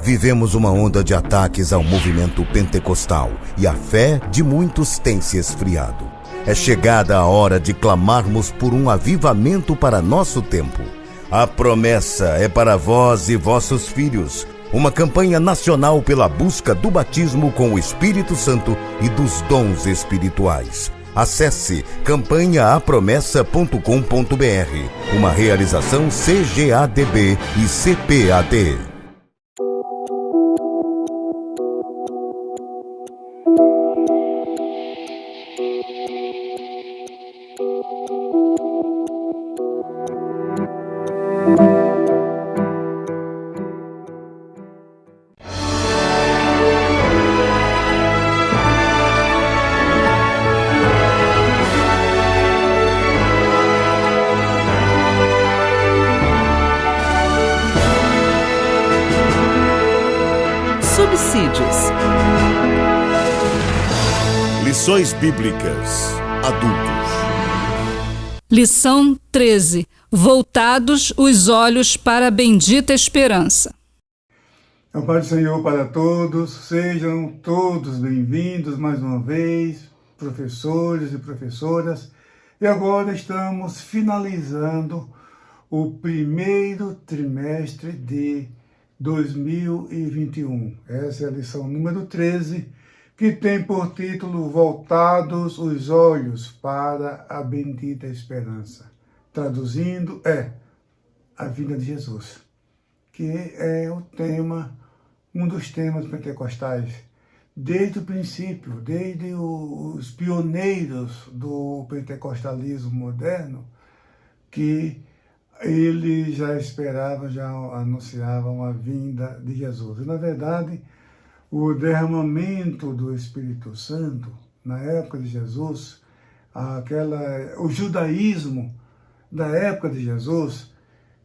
Vivemos uma onda de ataques ao movimento pentecostal e a fé de muitos tem se esfriado. É chegada a hora de clamarmos por um avivamento para nosso tempo. A promessa é para vós e vossos filhos. Uma campanha nacional pela busca do batismo com o Espírito Santo e dos dons espirituais. Acesse campanhaapromessa.com.br. Uma realização CGADB e CPAD. Subsídios. Lições Bíblicas Adultos. Lição 13. Voltados os olhos para a bendita esperança. A paz do Senhor para todos, sejam todos bem-vindos mais uma vez, professores e professoras. E agora estamos finalizando o primeiro trimestre de 2021. Essa é a lição número 13, que tem por título Voltados os olhos para a bendita esperança. Traduzindo, a vinda de Jesus, que é o tema, um dos temas pentecostais, desde o princípio, desde os pioneiros do pentecostalismo moderno, que eles já esperavam, já anunciavam a vinda de Jesus. E, na verdade, o derramamento do Espírito Santo, na época de Jesus, o judaísmo da época de Jesus,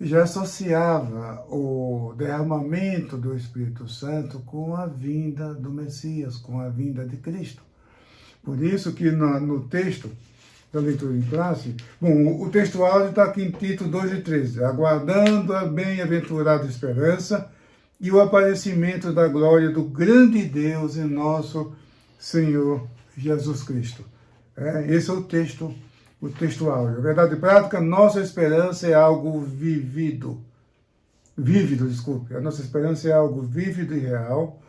já associava o derramamento do Espírito Santo com a vinda do Messias, com a vinda de Cristo. Por isso que no texto da leitura em classe, o texto áudio está aqui em Tito 2 e 13, aguardando a bem-aventurada esperança e o aparecimento da glória do grande Deus e nosso Senhor Jesus Cristo. Esse é o texto áudio. Verdade prática, nossa esperança é algo vívido, a nossa esperança é algo vívido e real,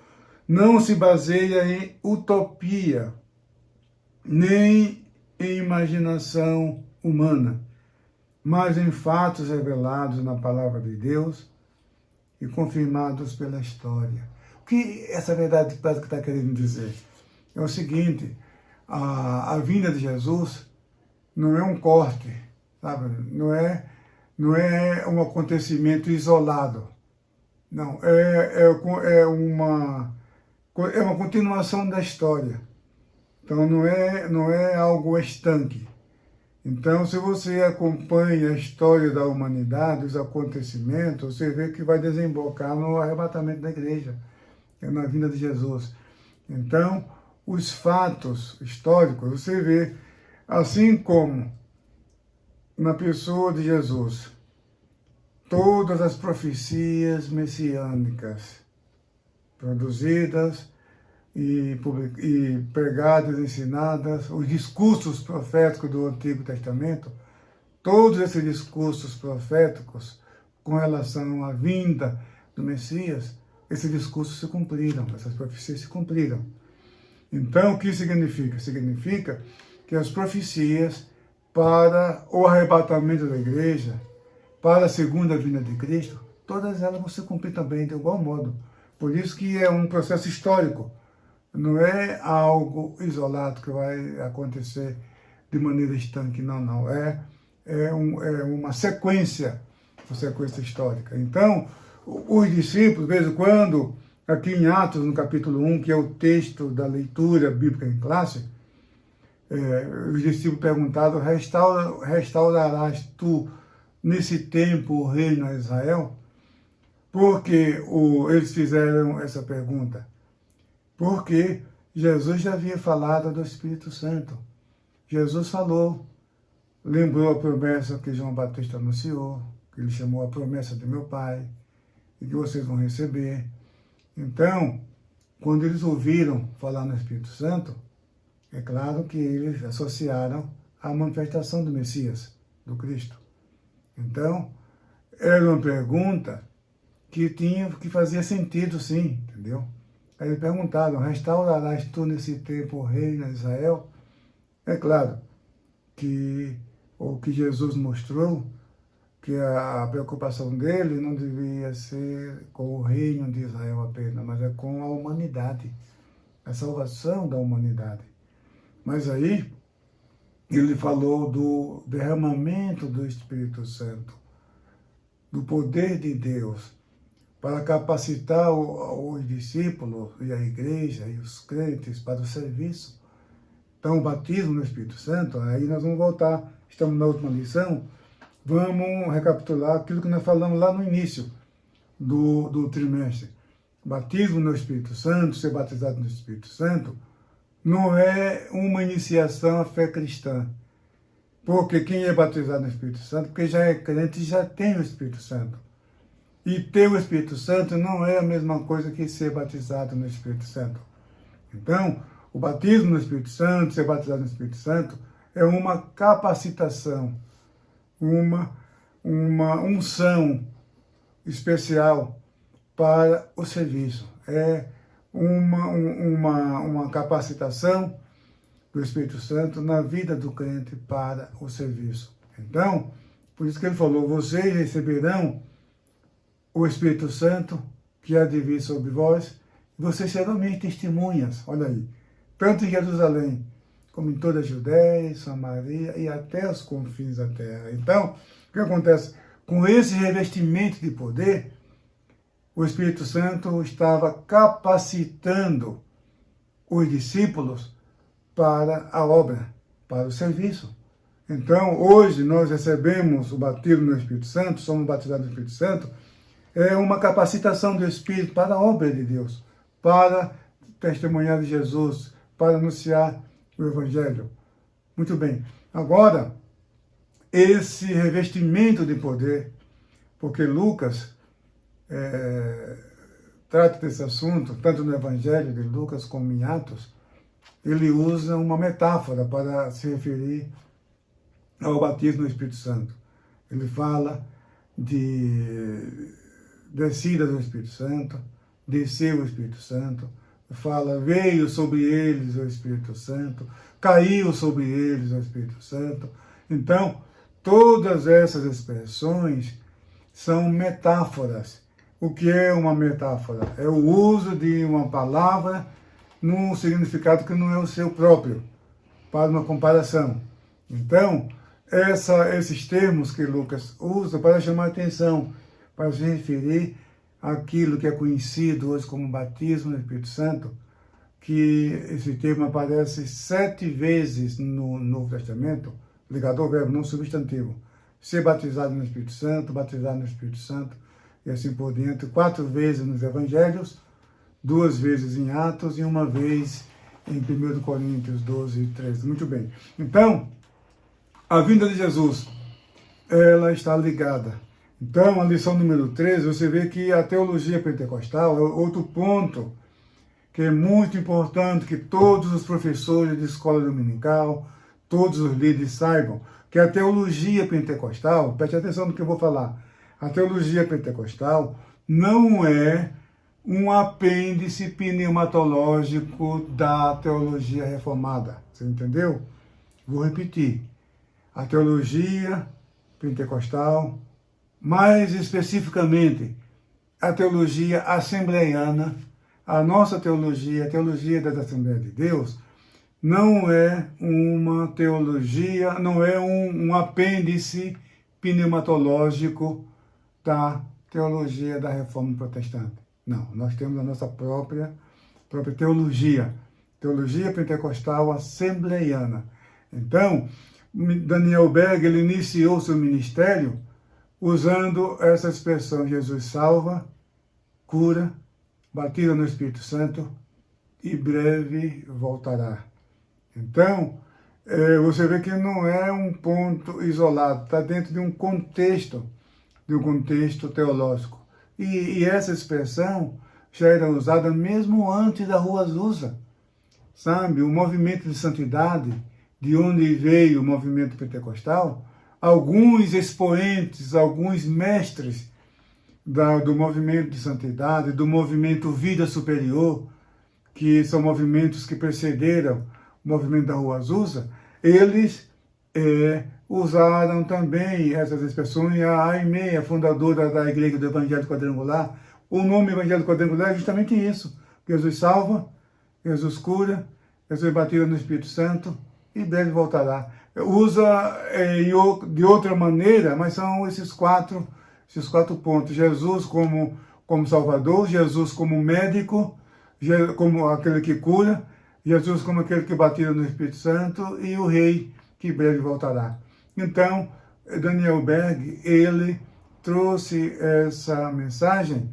não se baseia em utopia, nem em imaginação humana, mas em fatos revelados na palavra de Deus e confirmados pela história. O que essa verdade prática está querendo dizer? É o seguinte, a vinda de Jesus não é um corte, sabe? Não é um acontecimento isolado. Não, é uma continuação da história. Então não é algo estanque. Então, se você acompanha a história da humanidade, os acontecimentos, você vê que vai desembocar no arrebatamento da igreja, na vinda de Jesus. Então, os fatos históricos, você vê, assim como na pessoa de Jesus, todas as profecias messiânicas produzidas e pregadas, ensinadas, os discursos proféticos do Antigo Testamento, todos esses discursos proféticos com relação à vinda do Messias, esses discursos se cumpriram, essas profecias se cumpriram. Então, o que significa? Significa que as profecias para o arrebatamento da igreja, para a segunda vinda de Cristo, todas elas vão se cumprir também de igual modo. Por isso que é um processo histórico. Não é algo isolado que vai acontecer de maneira estanque, não. É uma sequência histórica. Então, os discípulos, de vez em quando, aqui em Atos, no capítulo 1, que é o texto da leitura bíblica em classe, os discípulos perguntaram, restaurarás tu nesse tempo o reino a Israel? Por que eles fizeram essa pergunta? Porque Jesus já havia falado do Espírito Santo. Jesus falou, lembrou a promessa que João Batista anunciou, que ele chamou a promessa de meu Pai, e que vocês vão receber. Então, quando eles ouviram falar no Espírito Santo, é claro que eles associaram à manifestação do Messias, do Cristo. Então, era uma pergunta que fazia sentido, sim, entendeu? Aí eles perguntaram: restaurarás tu nesse tempo o reino de Israel? É claro que o que Jesus mostrou, que a preocupação dele não devia ser com o reino de Israel apenas, mas é com a humanidade, a salvação da humanidade. Mas aí ele falou do derramamento do Espírito Santo, do poder de Deus, para capacitar os discípulos e a igreja e os crentes para o serviço. Então, o batismo no Espírito Santo, aí nós vamos voltar, estamos na última lição, vamos recapitular aquilo que nós falamos lá no início do trimestre. Batismo no Espírito Santo, ser batizado no Espírito Santo, não é uma iniciação à fé cristã. Porque quem é batizado no Espírito Santo, porque já é crente, já tem o Espírito Santo. E ter o Espírito Santo não é a mesma coisa que ser batizado no Espírito Santo. Então, o batismo no Espírito Santo, ser batizado no Espírito Santo, é uma capacitação, uma unção especial para o serviço. É uma capacitação do Espírito Santo na vida do crente para o serviço. Então, por isso que ele falou: vocês receberão o Espírito Santo que há de vir sobre vós, e vocês serão minhas testemunhas, olha aí, tanto em Jerusalém, como em toda a Judéia, Samaria e até os confins da terra. Então, o que acontece? Com esse revestimento de poder, o Espírito Santo estava capacitando os discípulos para a obra, para o serviço. Então, hoje nós recebemos o batismo no Espírito Santo, somos batizados no Espírito Santo, é uma capacitação do Espírito para a obra de Deus, para testemunhar de Jesus, para anunciar o Evangelho. Muito bem. Agora, esse revestimento de poder, porque Lucas trata desse assunto, tanto no Evangelho de Lucas como em Atos, ele usa uma metáfora para se referir ao batismo no Espírito Santo. Ele fala de descida do Espírito Santo, desceu o Espírito Santo, fala, veio sobre eles o Espírito Santo, caiu sobre eles o Espírito Santo. Então, todas essas expressões são metáforas. O que é uma metáfora? É o uso de uma palavra num significado que não é o seu próprio, para uma comparação. Então, esses termos que Lucas usa para chamar a atenção, para se referir àquilo que é conhecido hoje como batismo no Espírito Santo, que esse termo aparece 7 vezes no Novo Testamento, ligado ao verbo, não substantivo. Ser batizado no Espírito Santo, batizado no Espírito Santo, e assim por diante, 4 vezes nos Evangelhos, 2 vezes em Atos e 1 vez em 1 Coríntios 12 e 13. Muito bem. Então, a vinda de Jesus, ela está ligada. Então, a lição número 13, você vê que a teologia pentecostal é outro ponto que é muito importante que todos os professores de escola dominical, todos os líderes saibam, que a teologia pentecostal, preste atenção no que eu vou falar, a teologia pentecostal não é um apêndice pneumatológico da teologia reformada. Você entendeu? Vou repetir. A teologia pentecostal, mais especificamente a teologia assembleiana, a nossa teologia, a teologia das Assembleias de Deus, não é uma teologia, não é um apêndice pneumatológico da teologia da Reforma Protestante. Não, nós temos a nossa própria teologia, teologia pentecostal assembleiana. Então, Daniel Berg, ele iniciou seu ministério usando essa expressão: Jesus salva, cura, batiza no Espírito Santo e breve voltará. Então, você vê que não é um ponto isolado, está dentro de um contexto teológico. E essa expressão já era usada mesmo antes da Rua Azusa. Sabe, o movimento de santidade, de onde veio o movimento pentecostal, alguns expoentes, alguns mestres do movimento de santidade, do movimento Vida Superior, que são movimentos que precederam o movimento da Rua Azusa, eles usaram também essas expressões. A Aimee, a fundadora da Igreja do Evangelho Quadrangular, o nome Evangelho Quadrangular é justamente isso: Jesus salva, Jesus cura, Jesus é batido no Espírito Santo e breve voltará. Usa de outra maneira, mas são esses quatro pontos: Jesus como Salvador, Jesus como médico, como aquele que cura, Jesus como aquele que batida no Espírito Santo e o Rei que breve voltará. Então, Daniel Berg, ele trouxe essa mensagem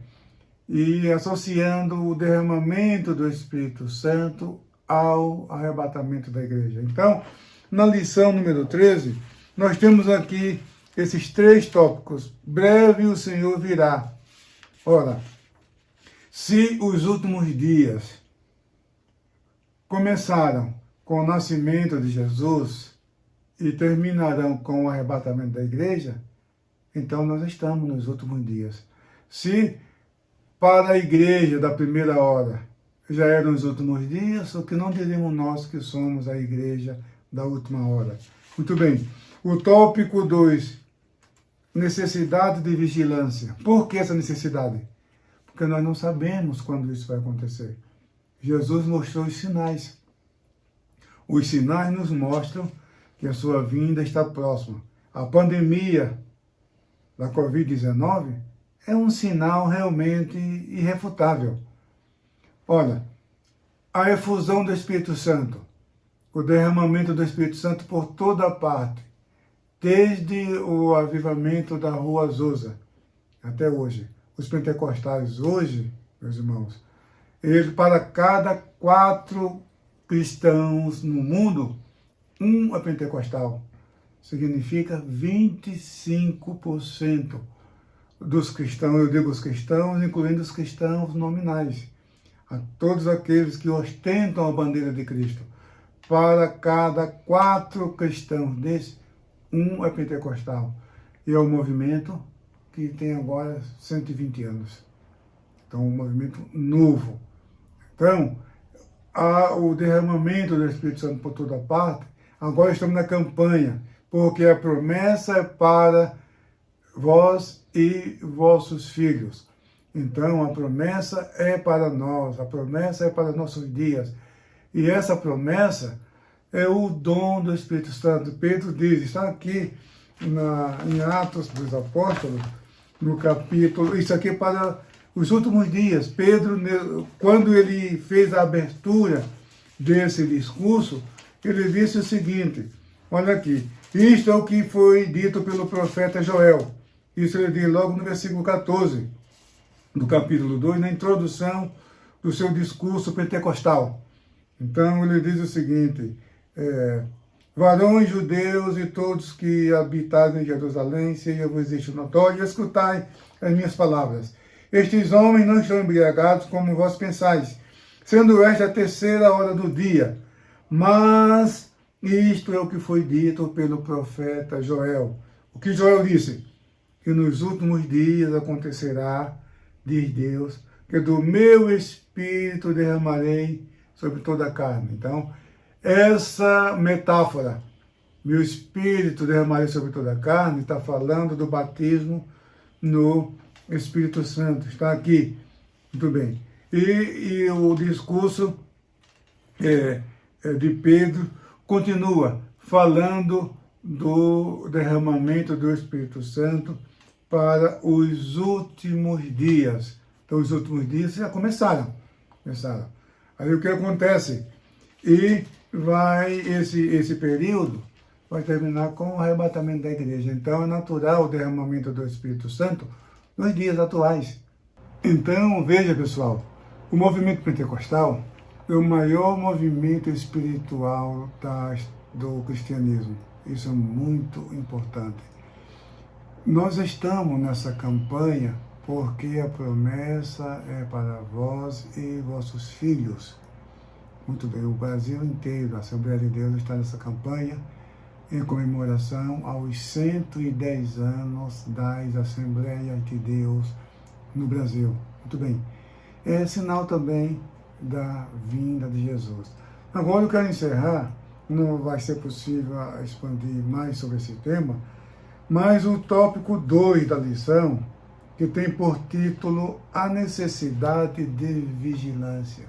e associando o derramamento do Espírito Santo ao arrebatamento da igreja. Então, na lição número 13, nós temos aqui esses 3 tópicos. Breve o Senhor virá. Ora, se os últimos dias começaram com o nascimento de Jesus e terminarão com o arrebatamento da igreja, então nós estamos nos últimos dias. Se para a igreja da primeira hora já eram os últimos dias, o que não diremos nós que somos a igreja da última hora? Muito bem. O tópico 2, necessidade de vigilância. Por que essa necessidade? Porque nós não sabemos quando isso vai acontecer. Jesus mostrou os sinais. Os sinais nos mostram que a sua vinda está próxima. A pandemia da Covid-19 é um sinal realmente irrefutável. Olha, a efusão do Espírito Santo, o derramamento do Espírito Santo por toda parte, desde o avivamento da Rua Azusa até hoje. Os pentecostais hoje, meus irmãos, para cada 4 cristãos no mundo, um é pentecostal. Significa 25% dos cristãos, eu digo os cristãos, incluindo os cristãos nominais, a todos aqueles que ostentam a bandeira de Cristo. Para cada 4 cristãos desses, um é pentecostal. E é um movimento que tem agora 120 anos. Então, um movimento novo. Então, há o derramamento do Espírito Santo por toda parte. Agora estamos na campanha, porque a promessa é para vós e vossos filhos. Então, a promessa é para nós, a promessa é para nossos dias. E essa promessa é o dom do Espírito Santo. Pedro diz, está aqui em Atos dos Apóstolos, no capítulo, isso aqui é para os últimos dias. Pedro, quando ele fez a abertura desse discurso, ele disse o seguinte, olha aqui, isto é o que foi dito pelo profeta Joel. Isso ele diz logo no versículo 14, do capítulo 2, na introdução do seu discurso pentecostal. Então ele diz o seguinte, varões judeus e todos que habitarem em Jerusalém, seja-vos isto notório, e escutai as minhas palavras. Estes homens não estão embriagados como vós pensais, sendo esta a 3ª hora do dia. Mas isto é o que foi dito pelo profeta Joel. O que Joel disse? Que nos últimos dias acontecerá, diz Deus, que do meu espírito derramarei sobre toda a carne. Então, essa metáfora, meu espírito derramarei sobre toda a carne, está falando do batismo no Espírito Santo. Está aqui. Muito bem. E o discurso de Pedro continua falando do derramamento do Espírito Santo para os últimos dias. Então, os últimos dias já começaram. Aí o que acontece? E esse período vai terminar com o arrebatamento da igreja. Então, é natural o derramamento do Espírito Santo nos dias atuais. Então, veja, pessoal, o movimento pentecostal é o maior movimento espiritual do cristianismo. Isso é muito importante. Nós estamos nessa campanha porque a promessa é para vós vós e vossos filhos. Muito bem, o Brasil inteiro, a Assembleia de Deus está nessa campanha em comemoração aos 110 anos das Assembleias de Deus no Brasil. Muito bem. É sinal também da vinda de Jesus. Agora eu quero encerrar, não vai ser possível expandir mais sobre esse tema, mas o tópico 2 da lição, que tem por título A Necessidade de Vigilância.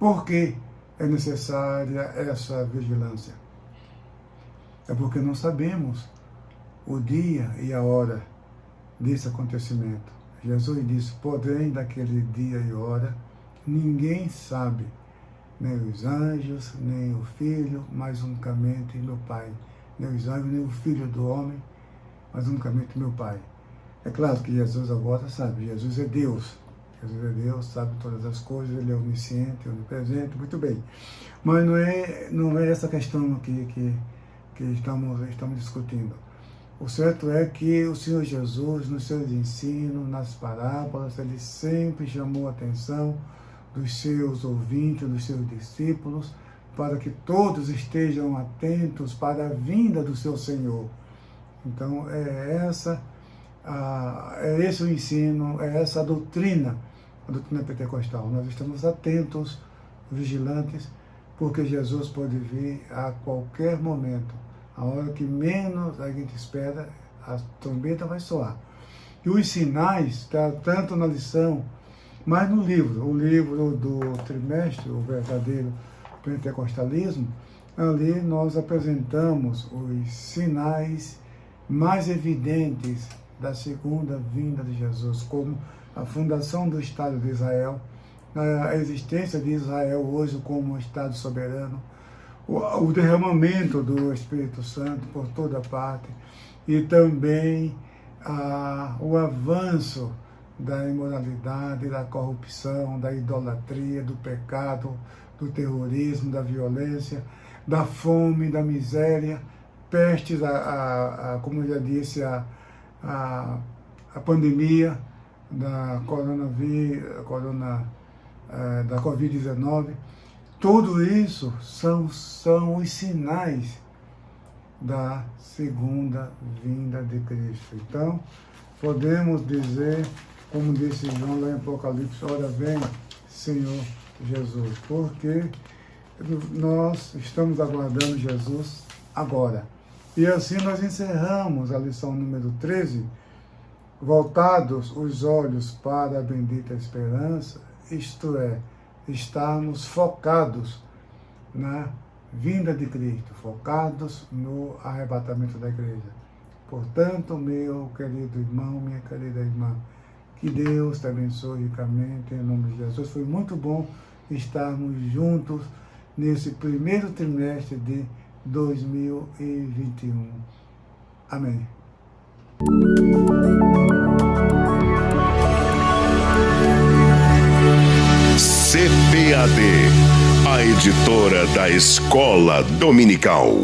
Por que é necessária essa vigilância? É porque não sabemos o dia e a hora desse acontecimento. Jesus disse, porém, daquele dia e hora, ninguém sabe, nem os anjos, nem o Filho, mas unicamente meu Pai. Nem os anjos, nem o Filho do homem, mas unicamente meu Pai. É claro que Jesus agora sabe, Jesus é Deus. Jesus é Deus, sabe todas as coisas, Ele é onisciente, onipresente, muito bem. Mas não é essa questão que estamos discutindo. O certo é que o Senhor Jesus, nos seus ensinos, nas parábolas, Ele sempre chamou a atenção dos seus ouvintes, dos seus discípulos, para que todos estejam atentos para a vinda do seu Senhor. Então, é esse o ensino, é essa a doutrina pentecostal. Nós estamos atentos, vigilantes, porque Jesus pode vir a qualquer momento. A hora que menos a gente espera, a trombeta vai soar. E os sinais, está tanto na lição, mas no livro, o livro do trimestre, o verdadeiro pentecostalismo, ali nós apresentamos os sinais mais evidentes da segunda vinda de Jesus, como a fundação do Estado de Israel, a existência de Israel hoje como um Estado soberano, o derramamento do Espírito Santo por toda parte e também o avanço da imoralidade, da corrupção, da idolatria, do pecado, do terrorismo, da violência, da fome, da miséria, pestes, como eu já disse, a pandemia da da Covid-19. Tudo isso são os sinais da segunda vinda de Cristo. Então, podemos dizer, como disse João lá em Apocalipse, ora vem, Senhor Jesus, porque nós estamos aguardando Jesus agora. E assim nós encerramos a lição número 13, voltados os olhos para a bendita esperança, isto é, estarmos focados na vinda de Cristo, focados no arrebatamento da igreja. Portanto, meu querido irmão, minha querida irmã, que Deus te abençoe ricamente, em nome de Jesus. Foi muito bom estarmos juntos nesse primeiro trimestre de 2021. Amém. CPAD, a editora da Escola Dominical.